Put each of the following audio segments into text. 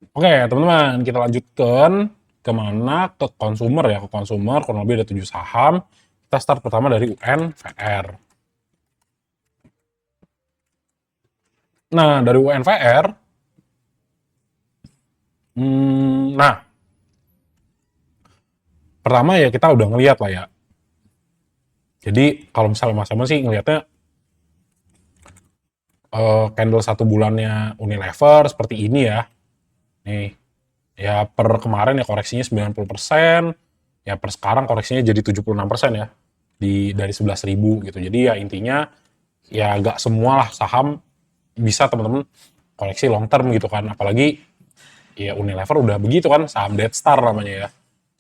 Oke, teman-teman, kita lanjutkan ke mana? Ke konsumer ya, ke konsumer, kurang lebih ada 7 saham. Kita start pertama dari UNVR. Nah, dari UNVR, nah, pertama ya kita udah ngeliat lah ya. Jadi, kalau misalnya Mas Sama sih ngelihatnya candle 1 bulannya Unilever seperti ini ya. Nih, ya per kemarin ya koreksinya 90%, ya per sekarang koreksinya jadi 76% ya. Dari 11.000 gitu. Jadi ya intinya ya nggak semua lah saham bisa teman-teman koleksi long term gitu kan, apalagi ya Unilever udah begitu kan, saham dead star namanya ya.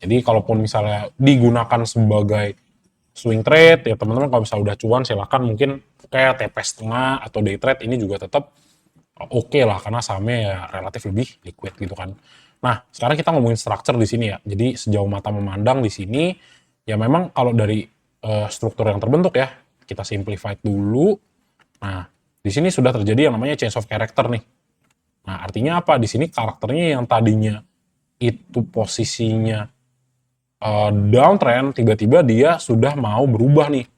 Jadi kalaupun misalnya digunakan sebagai swing trade ya teman-teman, kalau misalnya udah cuan silakan mungkin kayak TP setengah atau day trade ini juga tetap oke lah karena sahamnya ya relatif lebih liquid gitu kan. Nah, sekarang kita ngomongin structure di sini ya. Jadi sejauh mata memandang di sini ya memang kalau dari struktur yang terbentuk ya, kita simplify dulu. Nah, di sini sudah terjadi yang namanya change of character nih. Nah, artinya apa? Di sini karakternya yang tadinya itu posisinya downtrend, tiba-tiba dia sudah mau berubah nih.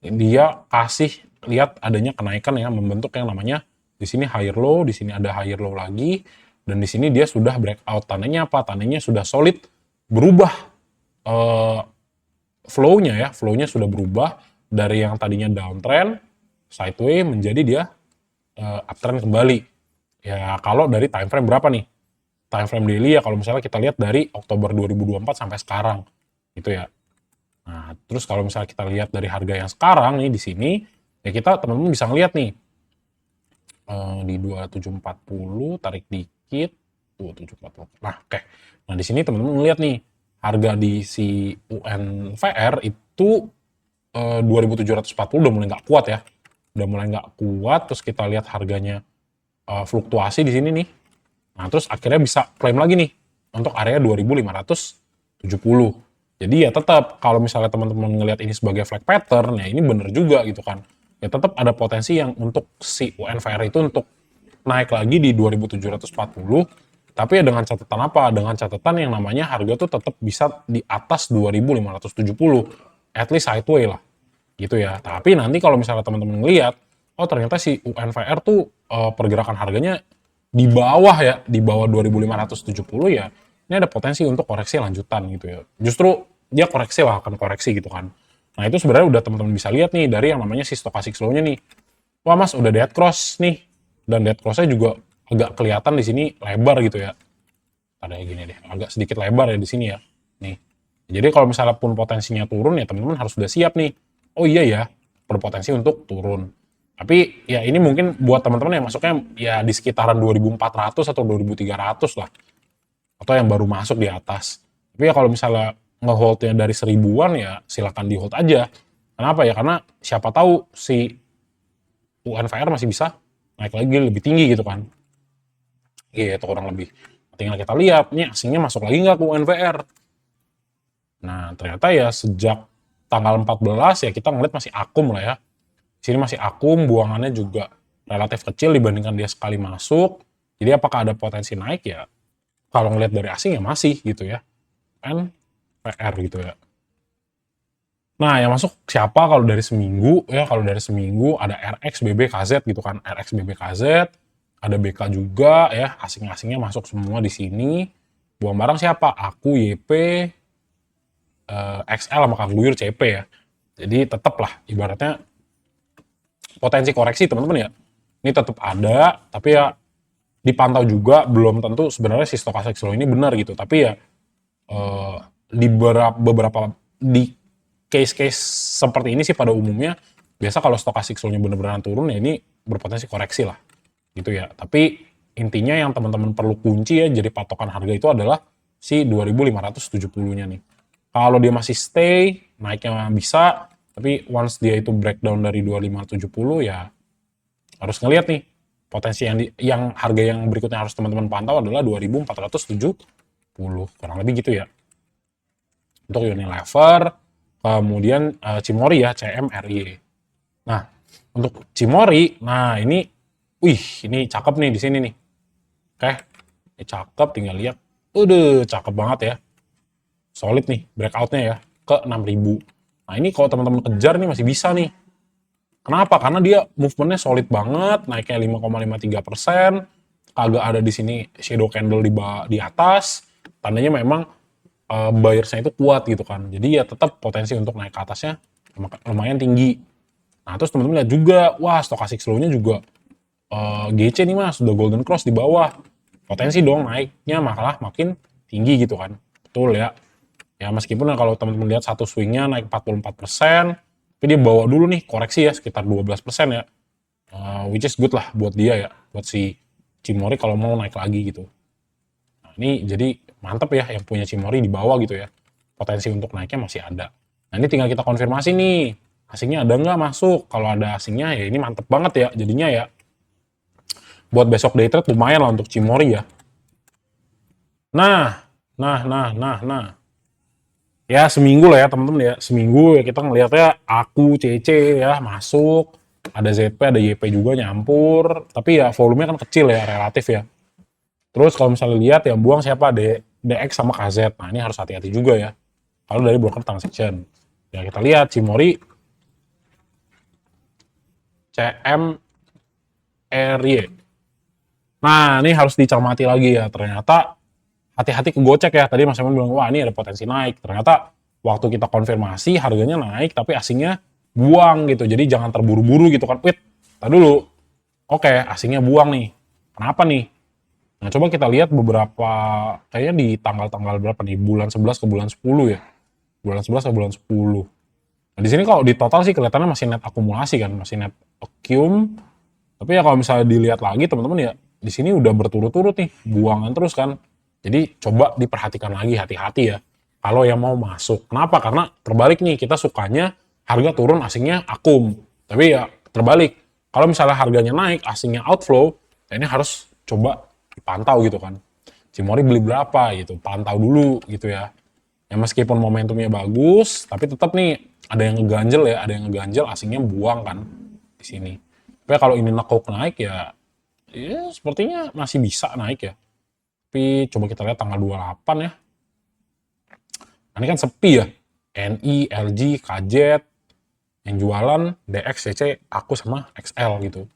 Dia kasih lihat adanya kenaikan ya, membentuk yang namanya di sini higher low, di sini ada higher low lagi, dan di sini dia sudah breakout. Tandanya apa? Tandanya sudah solid, berubah eh, flow-nya sudah berubah dari yang tadinya downtrend, sideways menjadi dia uptrend kembali. Ya kalau dari time frame berapa nih? Time frame daily ya kalau misalnya kita lihat dari Oktober 2024 sampai sekarang gitu ya. Nah, terus kalau misalnya kita lihat dari harga yang sekarang nih di sini, ya kita teman-teman bisa ngeliat nih di 2740 tarik dikit, 2740. Nah, oke. Nah, di sini teman-teman ngeliat nih harga di si UNVR itu 2740 udah mulai nggak kuat ya. Udah mulai nggak kuat, terus kita lihat harganya fluktuasi di sini nih. Nah, terus akhirnya bisa klaim lagi nih untuk area 2570. Jadi ya tetap kalau misalnya teman-teman ngelihat ini sebagai flag pattern, ya ini bener juga gitu kan. Ya tetap ada potensi yang untuk si UNVR itu untuk naik lagi di 2740, tapi ya dengan catatan apa? Dengan catatan yang namanya harga tuh tetap bisa di atas 2570, at least sideways lah gitu ya. Tapi nanti kalau misalnya teman-teman ngelihat, oh ternyata si UNVR tuh pergerakan harganya di bawah ya, di bawah 2570 ya, ini ada potensi untuk koreksi lanjutan gitu ya. Justru dia koreksi lah, akan koreksi gitu kan. Nah itu sebenarnya udah teman-teman bisa lihat nih dari yang namanya si stochastic slow-nya nih. Wah mas udah dead cross nih, dan dead cross-nya juga agak kelihatan di sini lebar gitu ya. Ada yang gini deh, agak sedikit lebar ya di sini ya. Nih. Jadi kalau misalnya pun potensinya turun ya teman-teman harus sudah siap nih. Oh iya ya, berpotensi untuk turun. Tapi ya ini mungkin buat teman-teman yang masuknya ya di sekitaran 2400 atau 2300 lah. Atau yang baru masuk di atas. Tapi ya kalau misalnya ngeholdnya dari 1000-an ya silakan di hold aja. Kenapa ya? Karena siapa tahu si UNVR masih bisa naik lagi lebih tinggi gitu kan. Gitu kurang lebih. Tinggal kita lihat, nih asingnya masuk lagi nggak ke UNVR. Nah, ternyata ya sejak tanggal 14 ya kita ngeliat masih akum lah ya. Di sini masih akum, buangannya juga relatif kecil dibandingkan dia sekali masuk. Jadi apakah ada potensi naik ya? Kalau ngeliat dari asing ya masih gitu ya. Kan PR gitu ya. Nah, yang masuk siapa kalau dari seminggu ya? Kalau dari seminggu ada RX BBKZ gitu kan. RX BBKZ, ada BK juga ya, asing-asingnya masuk semua di sini. Buang barang siapa? Aku YP, XL sama Kang Buyur CP ya. Jadi tetap lah ibaratnya potensi koreksi teman-teman ya. Ini tetap ada, tapi ya dipantau juga belum tentu sebenarnya si stochastic slow ini benar gitu. Tapi ya di beberapa di case-case seperti ini sih pada umumnya biasa kalau stochastic slow-nya benar-benar turun ya ini berpotensi koreksi lah gitu ya. Tapi intinya yang teman-teman perlu kunci ya jadi patokan harga itu adalah si 2570-nya nih. Kalau dia masih stay, naiknya bisa, tapi once dia itu breakdown dari 2570 ya harus ngelihat nih potensi yang harga yang berikutnya harus teman-teman pantau adalah 2470 kurang lebih gitu ya untuk Unilever, kemudian Cimori ya CMRI. Nah untuk Cimori, nah ini, wih ini cakep nih di sini nih, oke Ini cakep, tinggal lihat. Udah, cakep banget ya. Solid nih breakoutnya ya ke 6.000. Nah ini kalau teman-teman kejar nih masih bisa nih. Kenapa? Karena dia movementnya solid banget, naiknya 5,53%, kagak ada di sini shadow candle di atas, tandanya memang buyersnya itu kuat gitu kan. Jadi ya tetap potensi untuk naik ke atasnya lumayan tinggi. Nah terus teman-teman lihat juga, wah stochastic slow-nya juga GC nih mas, udah golden cross di bawah. Potensi dong naiknya malah makin tinggi gitu kan. Betul ya. Ya meskipun kalau teman-teman lihat satu swingnya naik 44%, tapi dia bawa dulu nih koreksi ya sekitar 12% ya. Which is good lah buat dia ya, buat si Cimori kalau mau naik lagi gitu. Nah ini jadi mantep ya yang punya Cimori di bawah gitu ya. Potensi untuk naiknya masih ada. Nah ini tinggal kita konfirmasi nih, asingnya ada nggak masuk. Kalau ada asingnya ya ini mantep banget ya jadinya ya. Buat besok day trade lumayan lah untuk Cimori ya. Nah. Ya seminggu lah ya teman-teman ya. Seminggu ya kita ngelihatnya aku, CC ya masuk. Ada ZP, ada YP juga nyampur. Tapi ya volumenya kan kecil ya, relatif ya. Terus kalau misalnya lihat ya buang siapa? DX sama KZ. Nah ini harus hati-hati juga ya. Kalau dari broker transaction. Ya kita lihat Cimori CMRY. Nah ini harus dicermati lagi ya. Ternyata hati-hati kegocek ya. Tadi Mas Eman bilang, wah ini ada potensi naik. Ternyata waktu kita konfirmasi harganya naik, tapi asingnya buang gitu. Jadi jangan terburu-buru gitu kan. Wait, tadi dulu. Oke, asingnya buang nih. Kenapa nih? Nah, coba kita lihat beberapa, kayaknya di tanggal-tanggal berapa nih? Bulan 11 ke bulan 10 ya. Bulan 11 ke bulan 10. Nah, di sini kalau di total sih kelihatannya masih net akumulasi kan, masih net accum. Tapi ya kalau misalnya dilihat lagi teman-teman ya, di sini udah berturut-turut nih, buangan terus kan. Jadi coba diperhatikan lagi, hati-hati ya. Kalau yang mau masuk. Kenapa? Karena terbalik nih, kita sukanya harga turun, asingnya akum. Tapi ya terbalik. Kalau misalnya harganya naik, asingnya outflow, ya ini harus coba dipantau gitu kan. Cimori beli berapa gitu, pantau dulu gitu ya. Ya meskipun momentumnya bagus, tapi tetap nih ada yang ngeganjel ya, ada yang ngeganjel asingnya buang kan di sini. Tapi kalau ini nekuk naik ya, ya sepertinya masih bisa naik ya. Tapi coba kita lihat tanggal 28 ya. Nah, ini kan sepi ya. NI, LG, KZ, yang jualan DX, CC, aku sama XL gitu.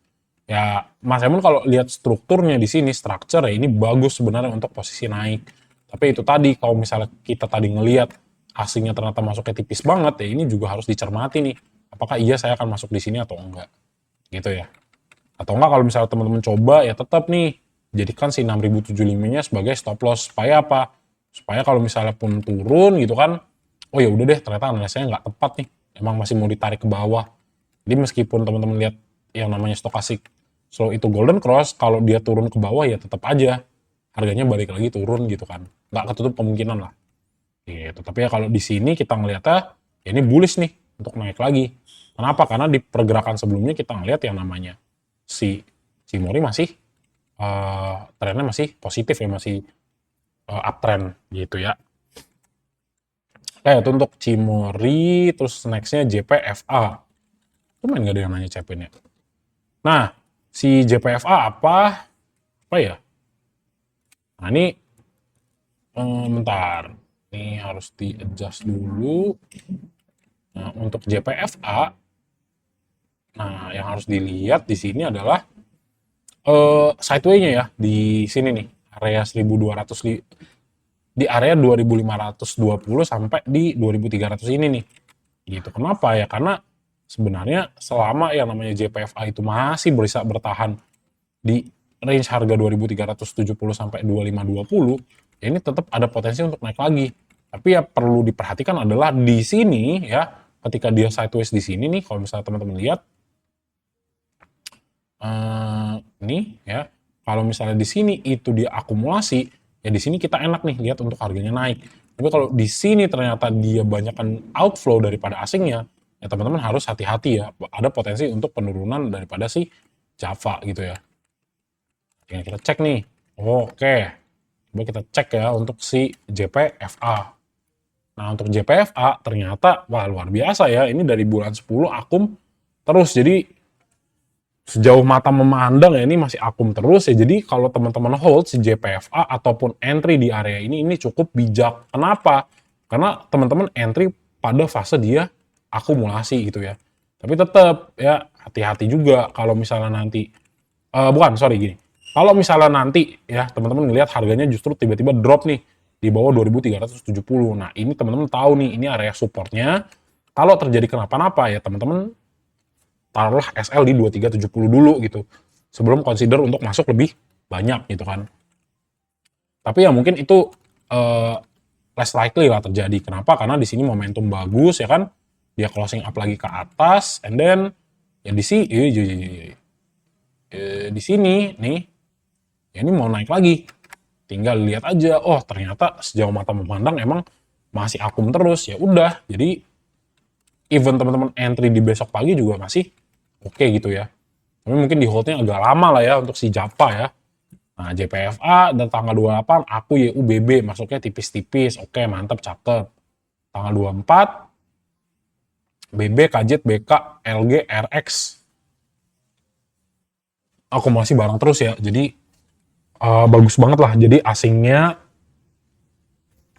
Ya, Mas Emun kalau lihat strukturnya di sini, structure ya ini bagus sebenarnya untuk posisi naik. Tapi itu tadi, kalau misalnya kita tadi ngelihat asingnya ternyata masuknya tipis banget, ya ini juga harus dicermati nih. Apakah iya saya akan masuk di sini atau enggak. Gitu ya. Atau enggak kalau misalnya teman-teman coba, ya tetap nih, jadikan si 6075-nya sebagai stop loss. Supaya apa? Supaya kalau misalnya pun turun gitu kan, oh ya udah deh ternyata analisanya nggak tepat nih. Emang masih mau ditarik ke bawah. Jadi meskipun teman-teman lihat yang namanya stokastik slow itu golden cross, kalau dia turun ke bawah ya tetap aja harganya balik lagi turun gitu kan. Nggak ketutup kemungkinan lah. Gitu. Tapi ya kalau di sini kita ngelihatnya ya ini bullish nih untuk naik lagi. Kenapa? Karena di pergerakan sebelumnya kita ngelihat yang namanya si Cimori masih trennya masih positif ya, masih uptrend gitu ya. Itu untuk Cimori, terus nextnya JPFA. Itu main gak ada yang nanya cepin ya. Nah, si JPFA apa ya? Nah ini, bentar. Ini harus di-adjust dulu. Nah, untuk JPFA, nah yang harus dilihat di sini adalah sideway-nya ya di sini nih, area 1200 di area 2520 sampai di 2300 ini nih. Gitu. Kenapa ya? Karena sebenarnya selama yang namanya JPFA itu masih bisa bertahan di range harga 2370 sampai 2520, ya ini tetap ada potensi untuk naik lagi. Tapi ya perlu diperhatikan adalah di sini ya, ketika dia sideways di sini nih, kalau misalnya teman-teman lihat ini ya, kalau misalnya di sini itu dia akumulasi, ya di sini kita enak nih lihat untuk harganya naik. Tapi kalau di sini ternyata dia banyakkan outflow daripada asingnya, ya teman-teman harus hati-hati ya, ada potensi untuk penurunan daripada si Java gitu ya. Tinggal kita cek nih. Oke. Coba kita cek ya untuk si JPFA. Nah, untuk JPFA ternyata wah luar biasa ya. Ini dari bulan 10 akum terus. Jadi sejauh mata memandang ya ini masih akum terus ya. Jadi kalau teman-teman hold si JPFA ataupun entry di area ini cukup bijak. Kenapa? Karena teman-teman entry pada fase dia akumulasi gitu ya. Tapi tetap ya hati-hati juga kalau misalnya nanti bukan, sorry gini. Kalau misalnya nanti ya teman-teman ngelihat harganya justru tiba-tiba drop nih di bawah 2370. Nah, ini teman-teman tahu nih ini area supportnya. Kalau terjadi kenapa-napa ya teman-teman taruhlah SL di 2370 dulu gitu. Sebelum consider untuk masuk lebih banyak gitu kan. Tapi ya mungkin itu less likely lah terjadi. Kenapa? Karena di sini momentum bagus ya kan. Dia closing up lagi ke atas and then ya di sini di sini nih ya ini mau naik lagi. Tinggal lihat aja, oh ternyata sejauh mata memandang emang masih akum terus. Ya udah, jadi even teman-teman entry di besok pagi juga masih oke gitu ya. Tapi mungkin di holdnya agak lama lah ya untuk si Japa ya. Nah, JPFA dan tanggal 28 aku YUBB masuknya tipis-tipis. Oke, mantap, cakep. Tanggal 24 BB, KJ, BK, LG, RX. Akumulasi barang terus ya. Jadi bagus banget lah. Jadi asingnya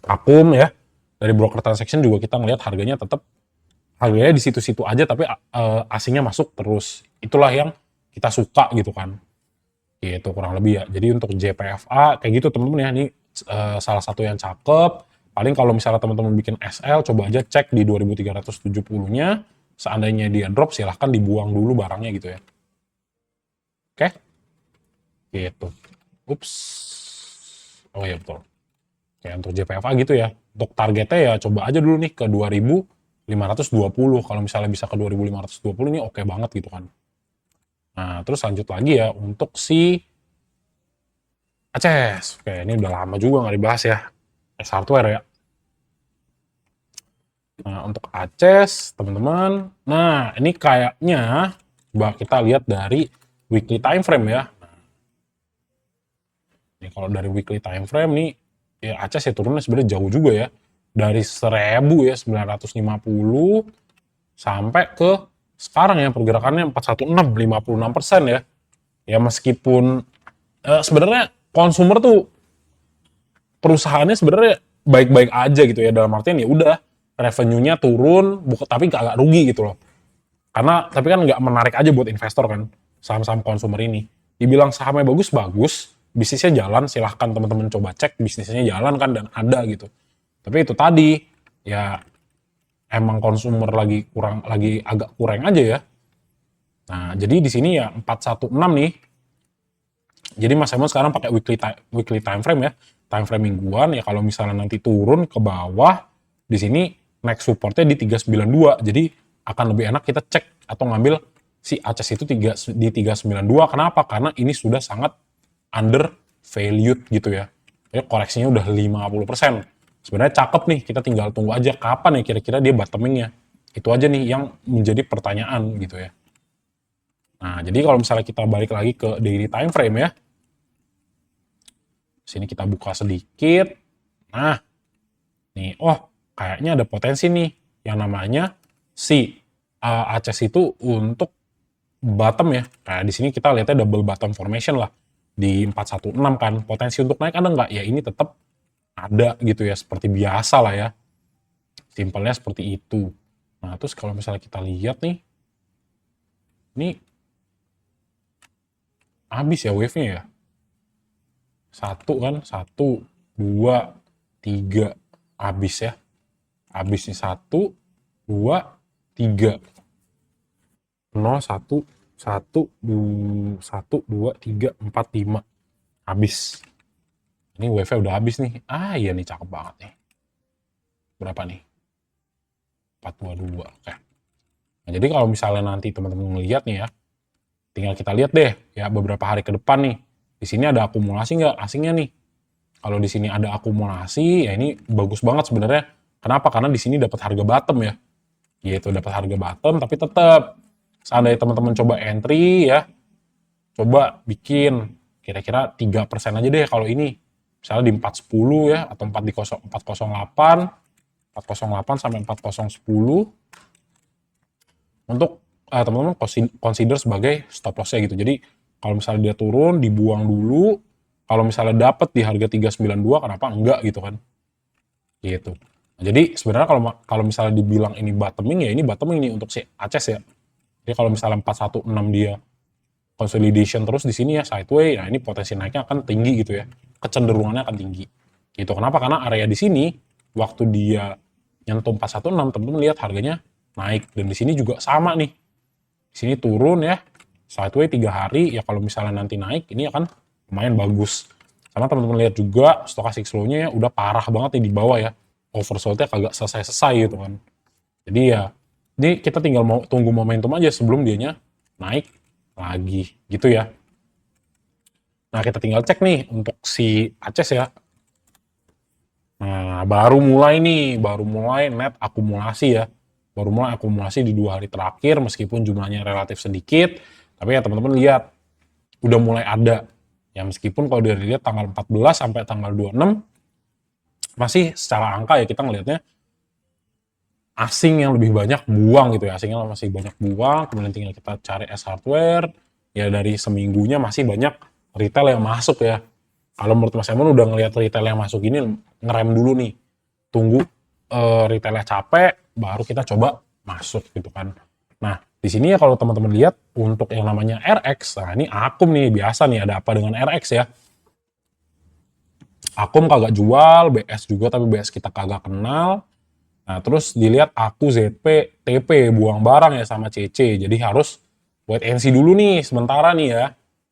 akum ya. Dari broker transaction juga kita ngelihat harganya tetap harganya di situ-situ aja tapi asingnya masuk terus. Itulah yang kita suka gitu kan. Gitu kurang lebih ya. Jadi untuk JPFA kayak gitu teman-teman ya. Ini salah satu yang cakep. Paling kalau misalnya teman-teman bikin SL coba aja cek di 2370-nya. Seandainya dia drop silahkan dibuang dulu barangnya gitu ya. Oke? Gitu. Ups. Oh iya betul. Kayak untuk JPFA gitu ya. Untuk targetnya ya coba aja dulu nih ke 2520. Kalau misalnya bisa ke 2520 ini oke banget gitu kan. Nah, terus lanjut lagi ya untuk si ACES. Oke, ini udah lama juga nggak dibahas ya. S Hardware ya. Nah, untuk ACES, teman-teman. Nah, ini kayaknya coba kita lihat dari weekly time frame ya. Ini kalau dari weekly time frame nih, ya ACES ya turunnya sebenarnya jauh juga ya. Dari 1000 ya, 950 sampai ke sekarang ya pergerakannya 416, 56% ya. Ya meskipun sebenarnya konsumer tuh perusahaannya sebenarnya baik-baik aja gitu ya, dalam artian ya udah revenue-nya turun tapi agak rugi gitu loh. Karena tapi kan nggak menarik aja buat investor kan saham-saham konsumer ini. Dibilang sahamnya bagus, bisnisnya jalan, silahkan teman-teman coba cek bisnisnya jalan kan dan ada gitu. Tapi itu tadi ya emang konsumer lagi agak kurang aja ya. Nah, jadi di sini ya 416 nih. Jadi Mas Emon sekarang pakai weekly time frame ya. Time frame mingguan ya, kalau misalnya nanti turun ke bawah di sini next supportnya di 392. Jadi akan lebih enak kita cek atau ngambil si ACES itu di 392. Kenapa? Karena ini sudah sangat under valued gitu ya. Ya koreksinya udah 50%. Sebenarnya cakep nih, kita tinggal tunggu aja kapan ya kira-kira dia bottomingnya. Itu aja nih yang menjadi pertanyaan gitu ya. Nah, jadi kalau misalnya kita balik lagi ke daily time frame ya. Sini kita buka sedikit. Nah, nih, oh kayaknya ada potensi nih yang namanya si ACES itu untuk bottom ya. Kayak di sini kita lihatnya double bottom formation lah di 416 kan. Potensi untuk naik ada nggak? Ya ini tetap ada gitu ya, seperti biasa lah ya. Simpelnya seperti itu. Nah, terus kalau misalnya kita lihat nih, ini habis ya wave-nya ya. Satu kan, 1, 2, 3, habis ya. Habis nih 1, 2, 3. 0, 1, 1, 2, 1, 2, 3, 4, 5. Habis. Ini wave-nya udah habis nih. Ah iya nih, cakep banget nih. Berapa nih? 422. Oke. Nah, jadi kalau misalnya nanti teman-teman ngeliat nih ya, tinggal kita lihat deh ya beberapa hari ke depan nih. Di sini ada akumulasi nggak asingnya nih? Kalau di sini ada akumulasi, ya ini bagus banget sebenarnya. Kenapa? Karena di sini dapat harga bottom ya. Gitu, dapat harga bottom, tapi tetap seandainya teman-teman coba entry ya, coba bikin kira-kira 3% aja deh kalau ini. Misalnya di 410 ya, atau 408 sampai 4010 untuk teman-teman consider sebagai stop loss-nya gitu. Jadi kalau misalnya dia turun, dibuang dulu. Kalau misalnya dapat di harga 392, kenapa enggak gitu kan? Gitu. Nah, jadi sebenarnya kalau kalau misalnya dibilang ini bottoming, ya ini bottoming nih untuk si Aces ya. Jadi kalau misalnya 416 dia consolidation terus di sini ya sideway, nah ini potensi naiknya akan tinggi gitu ya. Kecenderungannya akan tinggi. Gitu. Kenapa? Karena area di sini waktu dia nyentuh 416, teman-teman lihat harganya naik, dan di sini juga sama nih. Di sini turun ya. Sideway 3 hari, ya kalau misalnya nanti naik, ini akan lumayan bagus. Sama teman-teman lihat juga stochastic slow-nya ya udah parah banget nih di bawah ya. Oversold-nya kagak selesai-selesai gitu kan. Jadi ya, ini kita tinggal mau tunggu momentum aja sebelum dianya naik lagi gitu ya. Nah, kita tinggal cek nih untuk si Aces ya. Nah, baru mulai net akumulasi ya. Baru mulai akumulasi di 2 hari terakhir, meskipun jumlahnya relatif sedikit, tapi ya teman-teman lihat, udah mulai ada. Ya meskipun kalau dari lihat tanggal 14 sampai tanggal 26, masih secara angka ya kita ngelihatnya asing yang lebih banyak buang gitu ya. Asingnya masih banyak buang, kemudian tinggal kita cari S-Hardware, ya dari seminggunya masih banyak retail yang masuk ya. Kalau menurut Mas Emon udah ngelihat retail yang masuk ini, ngerem dulu nih. Tunggu retailnya capek, baru kita coba masuk gitu kan. Nah, di sini ya kalau teman-teman lihat untuk yang namanya RX, nah ini Akum nih, biasa nih ada apa dengan RX ya. Akum kagak jual, BS juga tapi BS kita kagak kenal. Nah, terus dilihat aku ZP, TP, buang barang ya sama CC. Jadi harus wait and see dulu nih sementara nih ya.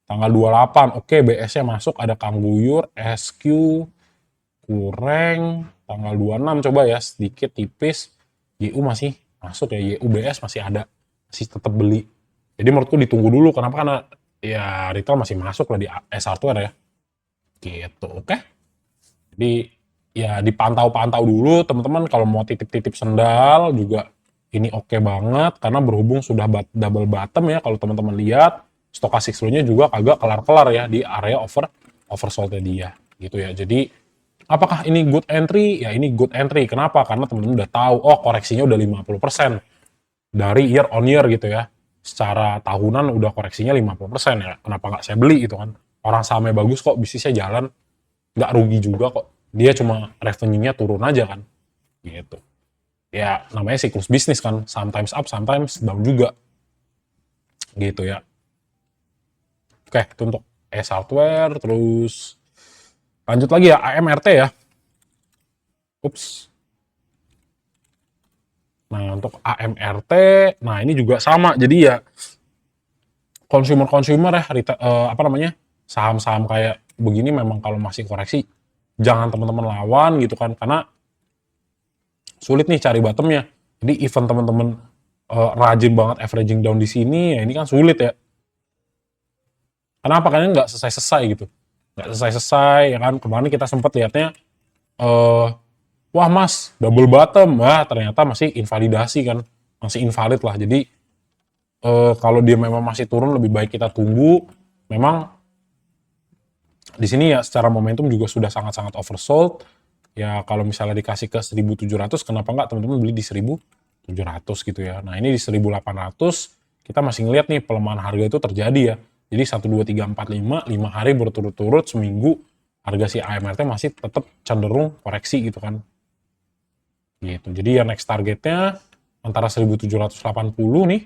Tanggal 28, oke BS-nya masuk, ada Kang Buyur, SQ, kurang, tanggal 26 coba ya, sedikit tipis. YU masih masuk ya, YU BS masih ada, masih tetap beli. Jadi menurutku ditunggu dulu, kenapa? Karena ya retail masih masuk lah di S Hardware ya. Gitu, oke? Jadi ya dipantau-pantau dulu teman-teman, kalau mau titip-titip sendal juga ini oke banget, karena berhubung sudah double bottom ya, kalau teman-teman lihat stochastic slow-nya juga kagak kelar-kelar ya di area oversold-nya dia gitu ya. Jadi apakah ini good entry? Ya ini good entry. Kenapa? Karena teman-teman udah tahu, oh koreksinya udah 50% dari year on year gitu ya. Secara tahunan udah koreksinya 50% ya. Kenapa nggak saya beli gitu kan? Orang sahamnya bagus kok, bisnisnya jalan, nggak rugi juga kok. Dia cuma revenue-nya turun aja kan. Gitu. Ya namanya siklus bisnis kan. Sometimes up, sometimes down juga. Gitu ya. Oke, itu untuk S-Hardware. Terus lanjut lagi ya, AMRT ya. Ups. Nah, untuk AMRT, nah ini juga sama. Jadi ya consumer ya, apa namanya, saham-saham kayak begini memang kalau masih koreksi jangan teman-teman lawan gitu kan, karena sulit nih cari bottomnya. Jadi event teman-teman rajin banget averaging down di sini, ya ini kan sulit ya. Kenapa? Karena nggak selesai-selesai gitu. Nggak selesai-selesai, ya kan. Kemarin kita sempat lihatnya, wah mas, double bottom. Wah, ternyata masih invalidasi kan. Masih invalid lah. Jadi, kalau dia memang masih turun, lebih baik kita tunggu. Memang, di sini ya secara momentum juga sudah sangat-sangat oversold. Ya, kalau misalnya dikasih ke 1.700, kenapa nggak teman-teman beli di 1.700 gitu ya. Nah, ini di 1.800, kita masih ngeliat nih pelemahan harga itu terjadi ya. Jadi 1, 2, 3, 4, 5 hari berturut-turut seminggu harga si AMRT masih tetap cenderung koreksi gitu kan. Gitu. Jadi ya next targetnya antara 1.780 nih,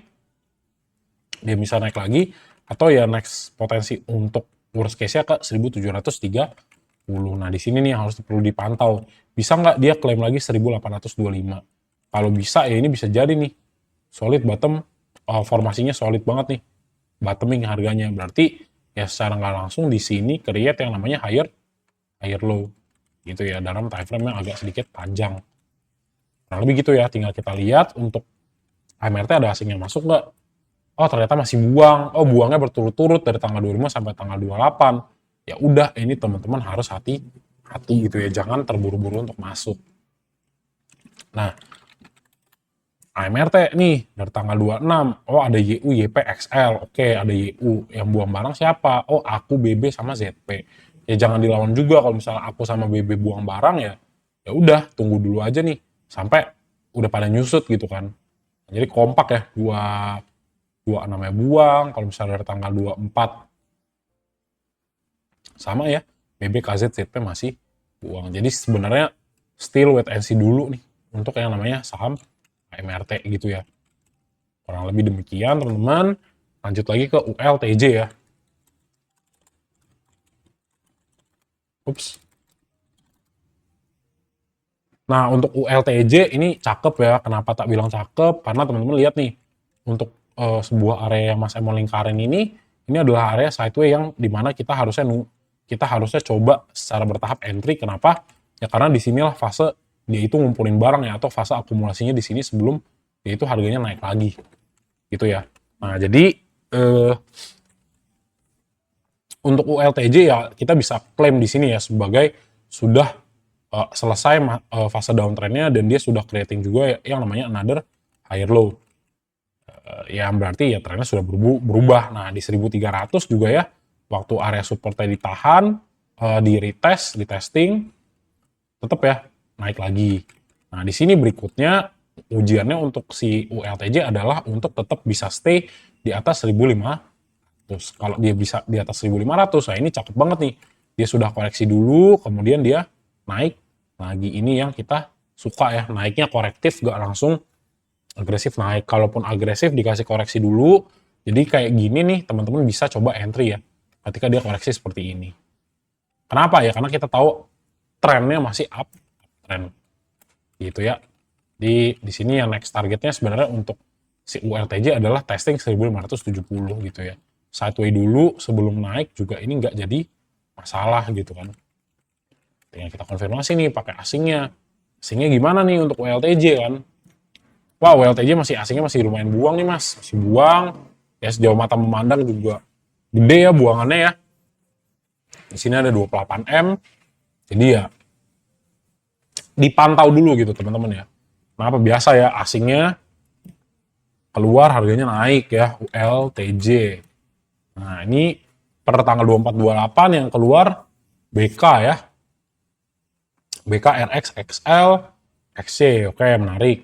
dia bisa naik lagi, atau ya next potensi untuk worst case-nya ke 1.730. Nah, di sini nih yang harus perlu dipantau. Bisa nggak dia klaim lagi 1.825? Kalau bisa ya ini bisa jadi nih solid bottom, formasinya solid banget nih. Bottoming harganya, berarti ya secara nggak langsung di sini create yang namanya higher low gitu ya, dalam time frame yang agak sedikit panjang. Nah, lebih gitu ya, tinggal kita lihat untuk AMRT ada asing yang masuk nggak. Oh ternyata masih buang, oh buangnya berturut-turut dari tanggal 25 sampai tanggal 28. Ya udah, ini teman-teman harus hati-hati gitu ya, jangan terburu-buru untuk masuk. Nah, AMRT nih dari tanggal 26, oh ada YU, YP, XL, oke ada YU, yang buang barang siapa? Oh aku, BB, sama ZP. Ya jangan dilawan juga kalau misalnya aku sama BB buang barang ya, ya udah tunggu dulu aja nih sampai udah pada nyusut gitu kan. Jadi kompak ya 26 ya buang, kalau misalnya dari tanggal 24 sama ya, BB, KZ, ZP masih buang. Jadi sebenarnya still wait and see dulu nih untuk yang namanya saham MRT gitu ya. Kurang lebih demikian teman-teman. Lanjut lagi ke ULTJ ya. Ups. Nah, untuk ULTJ ini cakep ya. Kenapa tak bilang cakep? Karena teman-teman lihat nih, untuk sebuah area yang Mas Emon lingkarin ini adalah area sideway yang dimana kita harusnya coba secara bertahap entry. Kenapa? Ya karena disinilah fase dia itu ngumpulin barang ya, atau fase akumulasinya di sini sebelum dia itu harganya naik lagi, gitu ya. Nah, jadi untuk ULTJ ya kita bisa klaim di sini ya sebagai sudah selesai fase downtrendnya dan dia sudah creating juga yang namanya another higher low. Yang berarti ya trennya sudah berubah. Nah, di 1300 juga ya, waktu area supportnya ditahan, di retest, di testing, tetap ya naik lagi. Nah, di sini berikutnya ujiannya untuk si ULTJ adalah untuk tetap bisa stay di atas 1500. Kalau dia bisa di atas 1500, nah ini cakep banget nih. Dia sudah koreksi dulu, kemudian dia naik lagi. Ini yang kita suka ya, naiknya korektif, gak langsung agresif naik. Kalaupun agresif dikasih koreksi dulu, jadi kayak gini nih teman-teman bisa coba entry ya, ketika dia koreksi seperti ini. Kenapa ya? Karena kita tahu trennya masih up trend gitu ya. Di sini yang next targetnya sebenarnya untuk si ULTJ adalah testing 1570 gitu ya. Sideway dulu sebelum naik juga ini nggak jadi masalah gitu kan. Tinggal kita konfirmasi nih pakai asingnya. Asingnya gimana nih untuk ULTJ kan? Wah, ULTJ asingnya masih lumayan buang nih mas, masih buang. Ya sejauh mata memandang juga gede ya buangannya ya. Di sini ada 28 M. Jadi ya dipantau dulu gitu teman-teman ya. Kenapa biasa ya asingnya keluar harganya naik ya ULTJ. Nah, ini per tanggal 24-28 yang keluar BK ya. BK RX XL XC. Oke, menarik.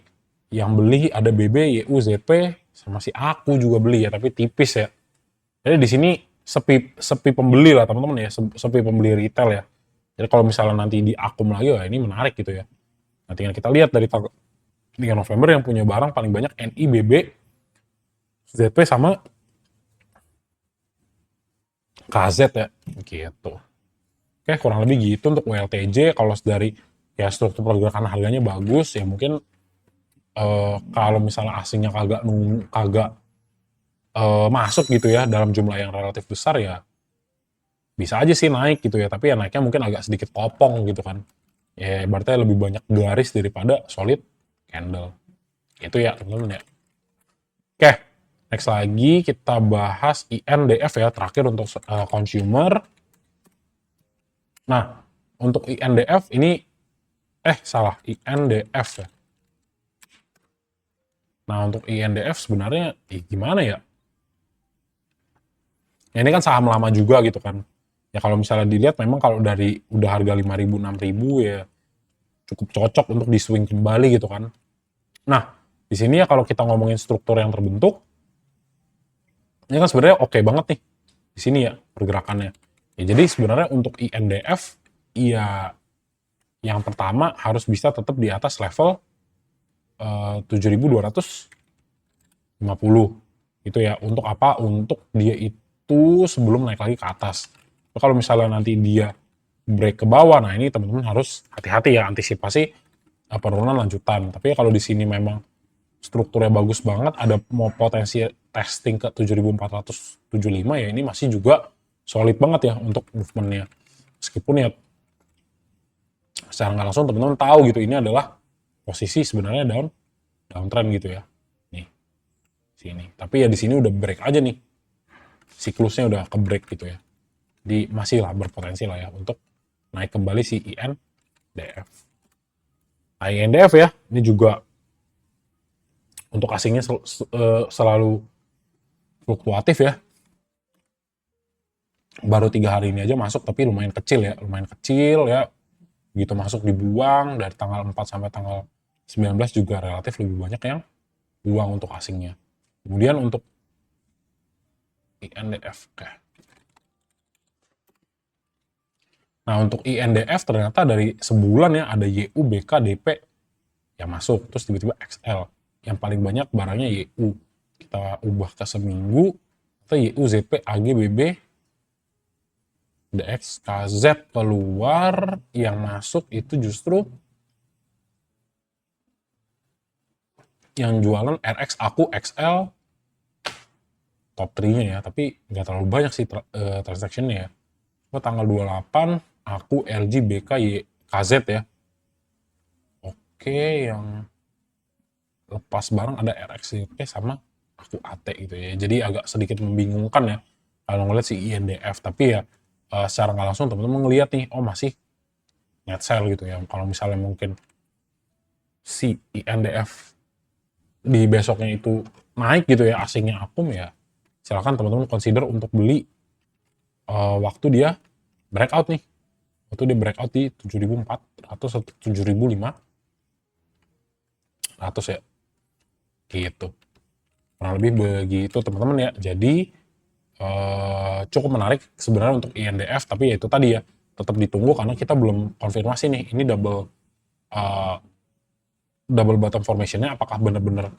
Yang beli ada BB, YU, ZP, sama si aku juga beli ya, tapi tipis ya. Jadi di sini sepi pembeli lah teman-teman ya, sepi pembeli retail ya. Jadi kalau misalnya nanti di akum lagi, wah ini menarik gitu ya. Nanti kita lihat dari tanggal 3 November yang punya barang paling banyak NI, BB, ZP sama KZ ya, gitu. Oke, kurang lebih gitu untuk WLTJ. Kalau dari ya struktur pergerakan harganya bagus, ya mungkin kalau misalnya asingnya kagak masuk gitu ya dalam jumlah yang relatif besar ya bisa aja sih naik gitu ya, tapi ya naiknya mungkin agak sedikit kopong gitu kan. Ya berarti lebih banyak garis daripada solid candle. Itu ya teman-teman ya. Oke, next lagi kita bahas INDF ya, terakhir untuk consumer. Nah, untuk INDF ini salah, INDF ya. Nah, untuk INDF sebenarnya gimana ya? Ya ini kan saham lama juga gitu kan. Ya kalau misalnya dilihat memang kalau dari udah harga 5.000 6.000 ya cukup cocok untuk di swing kembali gitu kan. Nah, di sini ya kalau kita ngomongin struktur yang terbentuk, ini kan sebenarnya oke banget nih di sini ya pergerakannya. Ya jadi sebenarnya untuk INDF ya yang pertama harus bisa tetap di atas level 7.250 gitu ya. Untuk apa? Untuk dia itu sebelum naik lagi ke atas. Kalau misalnya nanti dia break ke bawah, nah ini teman-teman harus hati-hati ya, antisipasi penurunan lanjutan. Tapi kalau di sini memang strukturnya bagus banget, ada mau potensi testing ke 7.475 ya, ini masih juga solid banget ya untuk movementnya. Meskipun ya secara nggak langsung teman-teman tahu gitu, ini adalah posisi sebenarnya downtrend gitu ya. Nih, sini. Tapi ya di sini udah break aja nih. Siklusnya udah ke break gitu ya. Jadi masih lah berpotensi lah ya untuk naik kembali si INDF. Nah, INDF ya, ini juga untuk asingnya selalu fluktuatif ya. Baru 3 hari ini aja masuk, tapi lumayan kecil ya. Begitu masuk dibuang, dari tanggal 4 sampai tanggal 19 juga relatif lebih banyak yang buang untuk asingnya. Kemudian untuk INDF. Oke. Nah, untuk INDF ternyata dari sebulan ya ada YU, BK, DP yang masuk. Terus tiba-tiba XL. Yang paling banyak barangnya YU. Kita ubah ke seminggu. Atau YU, ZP, AG, BB, DX, KZ keluar. Yang masuk itu justru yang jualan RX, aku, XL, top 3-nya ya. Tapi nggak terlalu banyak sih transaction-nya ya. Tanggal 28, aku, LG, BK, KZ ya. Oke, yang lepas barang ada RXCP sama aku AT gitu ya. Jadi agak sedikit membingungkan ya kalau ngeliat si INDF. Tapi ya secara nggak langsung teman-teman ngeliat nih, oh masih net sale gitu ya. Kalau misalnya mungkin si INDF di besoknya itu naik gitu ya, asingnya akum ya, silakan teman-teman consider untuk beli waktu dia breakout nih. Waktu dia breakout di 7.400 atau 7.500 ya. Gitu. Kurang lebih begitu teman-teman ya. Jadi cukup menarik sebenarnya untuk INDF, tapi ya itu tadi ya, tetap ditunggu karena kita belum konfirmasi nih ini double bottom formation-nya apakah benar-benar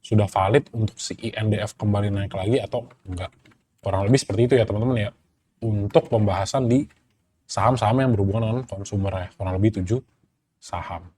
sudah valid untuk si INDF kembali naik lagi atau enggak. Kurang lebih seperti itu ya teman-teman ya, untuk pembahasan di saham-saham yang berhubungan dengan konsumer ya, kurang lebih 7 saham.